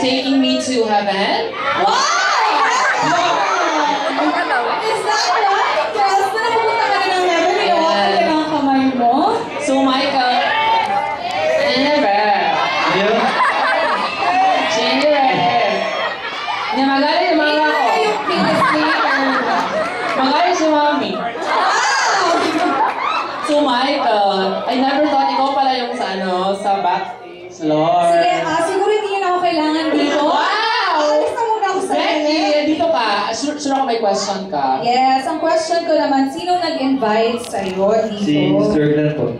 taking me to heaven? Wow! Is that right? Girls, na napupunta ka na ng heaven, inawakan ka ng kamay mo? So, Michael, never. Hindi, magaling yung mga ako. Yung fitness leader. Magaling si Mami. So, Michael, I never thought ikaw pala yung sa backstage, Lord. Sige, siguro hindi yun ako kailangan dito. Wow! Alis na muna ako sa Becky, dito ka. Sure ako may question ka. Yes, ang question ko naman, sino nag-invite sa'yo dito? Si Sir Glenn po.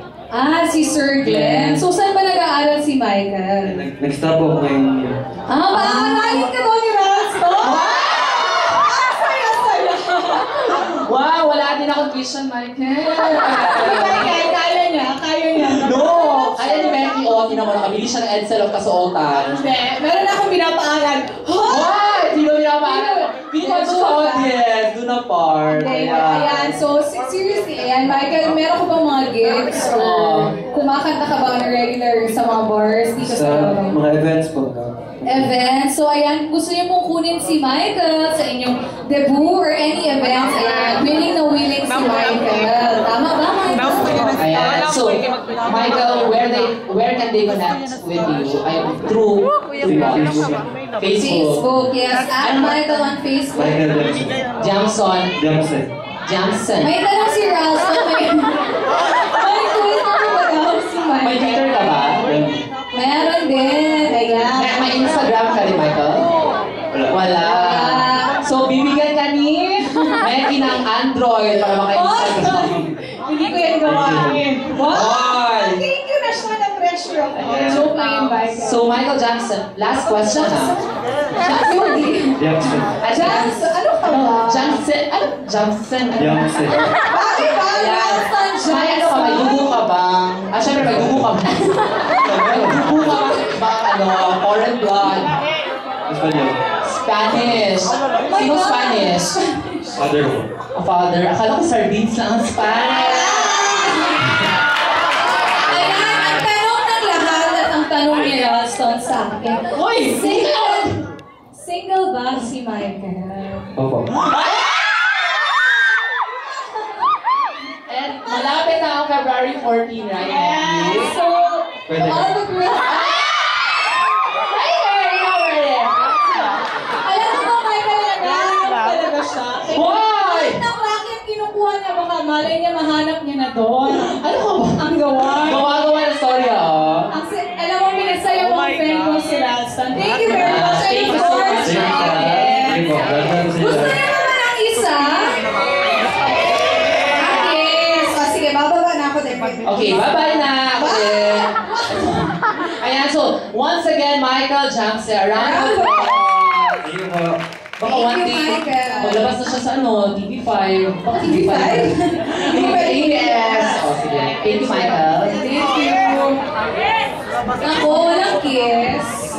Si Sir Glenn. So, saan ba nag-aaral si Michael? Nag-stop po ngayong year. Maaamalangin ka daw ni Rasto? Saya-saya. Wow, wala din akong tuition, Michael. Kaya niya. No! Kaya ni Becky, tinan mo, nakabili siya ng Edsel of Kasuotan. Hindi, meron akong pinapaalan. Why? Sino pinapaalan? Pili ko sa audience, do na part. Ayan, so seriously, Michael, meron ko bang mga gigs or kumakanta ka ba on a regular sa mga bars dito Sa mga events po. events? So ayan, gusto niyo pong kunin si Michael sa inyong debut or any events, ayan, willing na willing si Michael. Tama ba, Michael? Ayan, so, Michael, where can they connect with you? Through Facebook. Facebook, yes. At Michael on Facebook. Michael Jamson. Jamson. May tanong si Ralston. May Twitter ba daw si Michael? May Twitter ka ba? Meron din. Ayan. May Instagram ka rin, Michael? Wala. So, bibigyan ka ni Becky ng Android para maka-Instagram. Hindi ko yan gawain. Wow! Thank you na siya na pressure ako. Joke lang yung Michael. So, Michael Jackson, last question na. Jamson. Jackson, ano ka ba? Jackson. Bakit ba? Ralston Jackson. May ano ka, may dugo ka bang? Syempre may dugo ka bang? May dugo ka bang, foreign blood? Spanish. Sino Spanish? Father po. Father. Akala ko sardines lang ang Spanish. Ayan, ang tanong ng lahat at ang tanong ni Ralston sa akin. Uy! Single ba si Michael? Opo. And malapit na ang February 14, right? Yes. So, Pwede ka. all the girls... Alam mo ba, Michael, naghahanap talaga siya. Why? Kahit ng racket kinukuha niya, baka malay niya mahanap niya na doon. Ano ka ba? Ang gawa. Gawa-gawa na story, Alam mo, minasaya mo ang friend mo si Ralston. Thank you very much. And of course, gusto niyo naman ang isa? Yes. Sige, bababa na ako din. Okay, bye-bye na. Ayan, so, once again, Michael Jackson, around the world. Baka one day, maglabas na siya sa TV5. Baka TV5? ABS. Oh, sige. Thank you, Michael. Thank you. Ako, walang kiss.